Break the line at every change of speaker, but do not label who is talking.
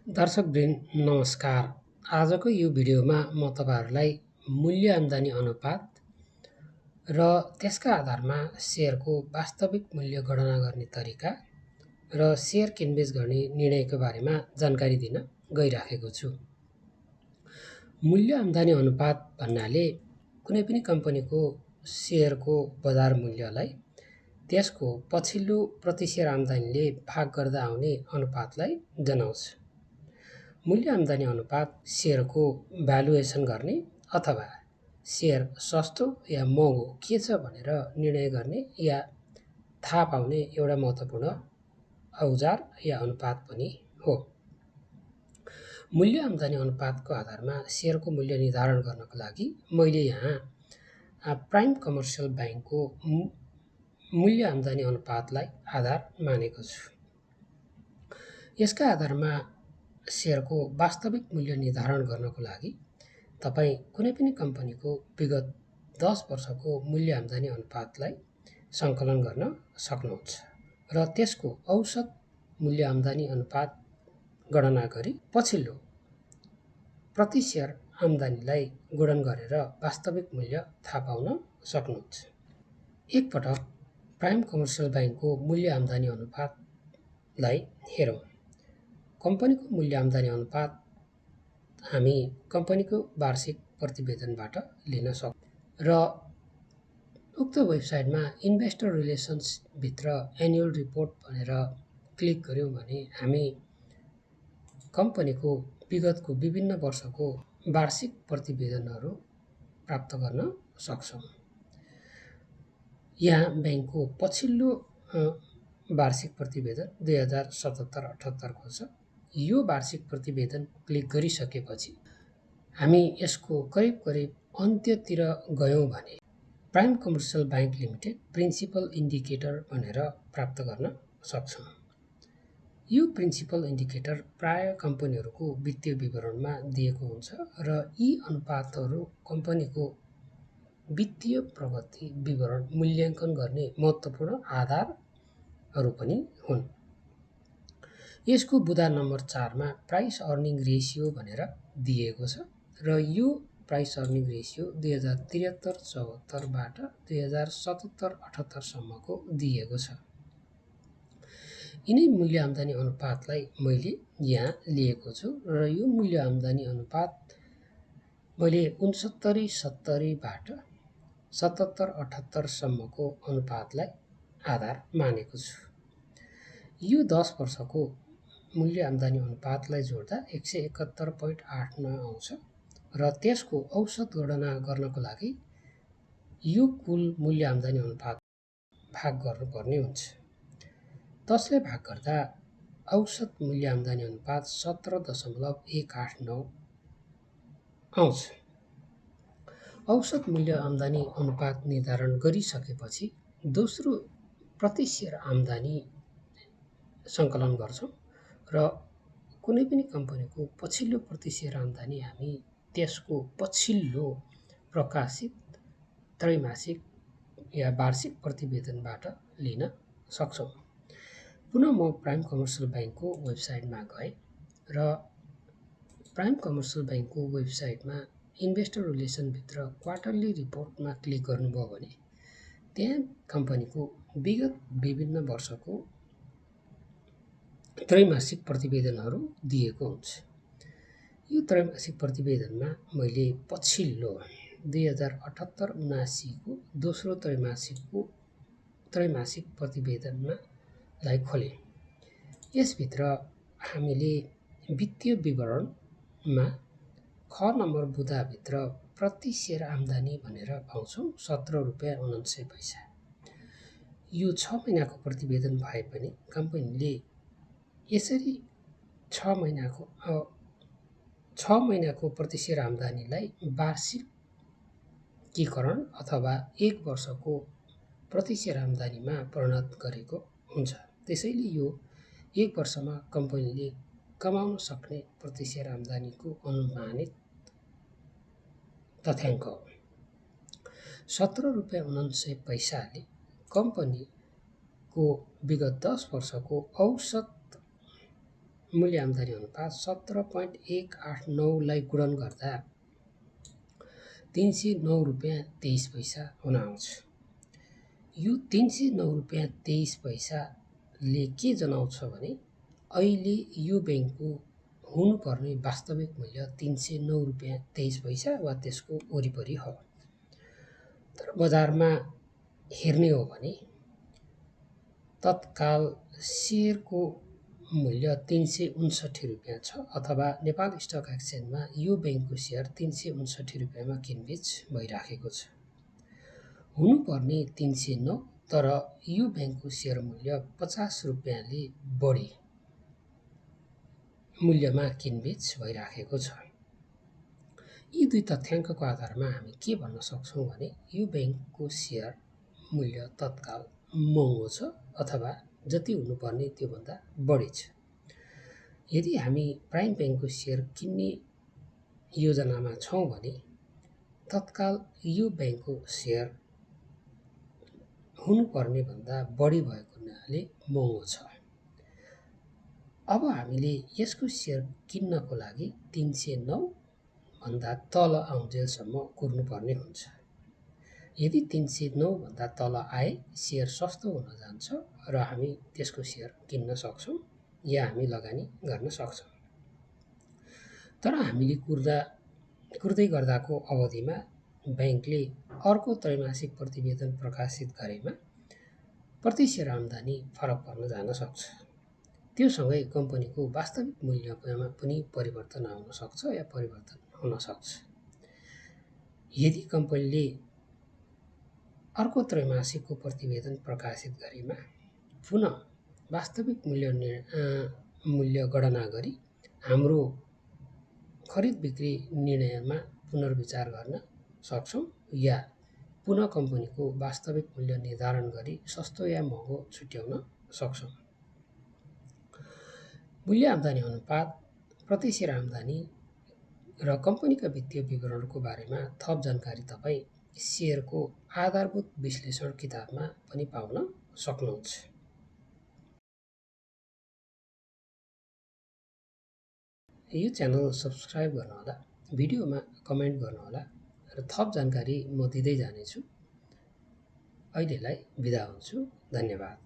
दर्शकवृन्द नमस्कार। आजको यो भिडियोमा म तपाईहरुलाई मूल्य आम्दानी अनुपात र त्यसका आधारमा शेयरको वास्तविक मूल्य गणना गर्ने तरिका र शेयर किनबेच गर्ने निर्णयको बारेमा जानकारी दिन गइराखेको छु। मूल्य आम्दानी अनुपात भन्नाले कुनै पनि कम्पनीको शेयरको बजार मूल्यलाई त्यसको पछिल्लो प्रति शेयर आम्दानीले भाग गर्दा आउने अनुपातलाई जनाउँछ। मूल्य आम्दानी अनुपात शेयरको भ्यालुएसन गर्ने अथवा शेयर सस्तो या महँगो के छ भनेर निर्णय गर्ने या थाहा पाउने एउटा महत्त्वपूर्ण औजार या अनुपात पनि हो। मूल्य आम्दानी अनुपातको आधारमा शेयरको मूल्य निर्धारण गर्नको लागि मैले यहाँ प्राइम कमर्सियल बैंकको मूल्य आम्दानी अनुपातलाई आधार मानेको छु। यसका आधारमा शेयरको वास्तविक मूल्य निर्धारण गर्नको लागि तपाई कुनै पनि कम्पनीको विगत 10 वर्षको मूल्य आम्दानी अनुपातलाई सङ्कलन गर्न सक्नुहुन्छ र त्यसको औसत मूल्य आम्दानी अनुपात गणना गरी पछिल्लो प्रति शेयर आम्दानीलाई गुणन गरेर वास्तविक मूल्य थाहा पाउन सक्नुहुन्छ। एकपटक प्राइम कमर्सियल बैंकको मूल्य आम्दानी अनुपातलाई हेरौँ। कम्पनीको मूल्य आम्दानी अनुपात हामी कम्पनीको वार्षिक प्रतिवेदनबाट लिन सक्छौँ र उक्त वेबसाइटमा इन्भेस्टर रिलेसन्स भित्र एनुअल रिपोर्ट भनेर क्लिक गर्यौं भने हामी कम्पनीको विगतको विभिन्न वर्षको वार्षिक प्रतिवेदनहरू प्राप्त गर्न सक्छौँ। यहाँ बैंकको पछिल्लो वार्षिक प्रतिवेदन 2077-78 को छ। यो वार्षिक प्रतिवेदन क्लिक गरिसकेपछि हामी यसको करिब अन्त्यतिर गयौं भने prime commercial bank limited principal indicator भनेर प्राप्त गर्न सक्छौँ। यो प्रिन्सिपल इन्डिकेटर प्राय कम्पनीहरूको वित्तीय विवरणमा दिएको हुन्छ र यी अनुपातहरू कम्पनीको वित्तीय प्रगति विवरण मूल्याङ्कन गर्ने महत्त्वपूर्ण आधारहरू पनि हुन्। यसको बुँदा नम्बर 4 मा प्राइस अर्निङ रेशियो भनेर दिएको छ र यो प्राइस अर्निङ रेशियो 2073-74 बाट 2077-78 सम्मको दिएको छ। यिनै मूल्य आम्दानी अनुपातलाई मैले यहाँ लिएको छु र यो मूल्य आम्दानी अनुपात मैले 69-70 बाट 77-78 सम्मको अनुपातलाई आधार मानेको छु। यो 10 वर्षको मूल्य आम्दानी अनुपातलाई जोड्दा 171.89 आउँछ र त्यसको औसत गणना गर्नको लागि यो कुल मूल्य आम्दानी अनुपात भाग गर्नुपर्ने हुन्छ। त्यसले भाग गर्दा औसत मूल्य आम्दानी अनुपात 17.189 आउँछ। औसत मूल्य आम्दानी अनुपात निर्धारण गरिसकेपछि दोस्रो प्रति शेयर आम्दानी सङ्कलन गर्छौँ र कुनै पनि कम्पनीको पछिल्लो प्रति शेयर आम्दानी हामी त्यसको पछिल्लो प्रकाशित त्रैमासिक या वार्षिक प्रतिवेदनबाट लिन सक्छौँ। पुनः म प्राइम कमर्सियल बैंकको वेबसाइटमा गएँ र प्राइम कमर्सियल बैंकको वेबसाइटमा इन्भेस्टर रिलेसन भित्र क्वार्टरली रिपोर्टमा क्लिक गर्नुभयो भने त्यहाँ कम्पनीको विगत विभिन्न वर्षको त्रैमासिक प्रतिवेदनहरू दिएको हुन्छ। यो त्रैमासिक प्रतिवेदनमा मैले पछिल्लो 2078-79 को दोस्रो त्रैमासिक प्रतिवेदनमा लाई खोलेँ। यसभित्र हामीले वित्तीय विवरणमा ख नम्बर बुँदाभित्र प्रति शेयर आम्दानी भनेर पाउँछौँ 17 रुपैयाँ 49 पैसा। यो 6 महिनाको प्रतिवेदन भए पनि कम्पनीले यसरी 6 महिनाको प्रति शेयर आम्दानीलाई वार्षिकीकरण अथवा 1 वर्षको प्रति शेयर आम्दानीमा परिणत गरेको हुन्छ। त्यसैले यो 1 वर्षमा कम्पनीले कमाउन सक्ने प्रति शेयर आम्दानीको अनुमानित तथ्याङ्क हो। 17 रुपैयाँ 49 पैसाले कम्पनीको विगत 10 वर्षको औसत मूल्य आम्दानी अनुपात 17.189 लाई गुणन गर्दा 309 रुपियाँ 23 पैसा हुन आउँछ। यो 309 रुपियाँ 23 पैसाले के जनाउँछ भने अहिले यो ब्याङ्कको हुनुपर्ने वास्तविक मूल्य 309 रुपियाँ 23 पैसा वा त्यसको वरिपरि हो। तर बजारमा हेर्ने हो भने तत्काल सेयरको मूल्य 359 रुपियाँ छ अथवा नेपाल स्टक एक्सचेन्जमा यो ब्याङ्कको सेयर 359 रुपियाँमा किनबेच भइराखेको छ। हुनुपर्ने 309, तर यो ब्याङ्कको सेयर मूल्य 50 रुपियाँले बढी मूल्यमा किनबेच भइराखेको छ। यी दुई तथ्याङ्कको आधारमा हामी के भन्न सक्छौँ भने यो ब्याङ्कको सेयर मूल्य तत्काल महँगो छ अथवा जति हुनुपर्ने त्योभन्दा बढी छ। यदि हामी प्राइम ब्याङ्कको सेयर किन्ने योजनामा छौँ भने तत्काल यो ब्याङ्कको सेयर हुनुपर्ने भन्दा बढी भएको हुनाले महँगो छ। अब हामीले यसको सेयर किन्नको लागि 309 भन्दा तल आउन्जेलसम्म कुर्नुपर्ने हुन्छ। यदि 309 भन्दा तल आए सेयर सस्तो हुन जान्छ र हामी त्यसको सेयर किन्न सक्छौँ या हामी लगानी गर्न सक्छौँ। तर हामीले कुर्दै गर्दाको अवधिमा ब्याङ्कले अर्को त्रैमासिक प्रतिवेदन प्रकाशित गरेमा प्रति सेयर आम्दानी फरक पर्न जान सक्छ। त्यो सँगै कम्पनीको वास्तविक मूल्यमा पनि परिवर्तन आउन सक्छ या परिवर्तन हुन सक्छ। यदि कम्पनीले अर्को त्रैमासिकको प्रतिवेदन प्रकाशित गरेमा पुनः वास्तविक मूल्य गणना गरी हाम्रो खरिद बिक्री निर्णयमा पुनर्विचार गर्न सक्छौँ या पुनः कम्पनीको वास्तविक मूल्य निर्धारण गरी सस्तो या महँगो छुट्याउन सक्छौँ। मूल्य आम्दानी अनुपात, प्रति सेयर आम्दानी र कम्पनीका वित्तीय विवरणको बारेमा थप जानकारी तपाईँ सेयरको आधारभूत विश्लेषण किताबमा पनि पाउन सक्नुहुन्छ। यो च्यानल सब्स्क्राइब गर्नुहोला, भिडियोमा कमेन्ट गर्नुहोला र थप जानकारी म दिँदै जानेछु। अहिलेलाई बिदा हुन्छु। धन्यवाद।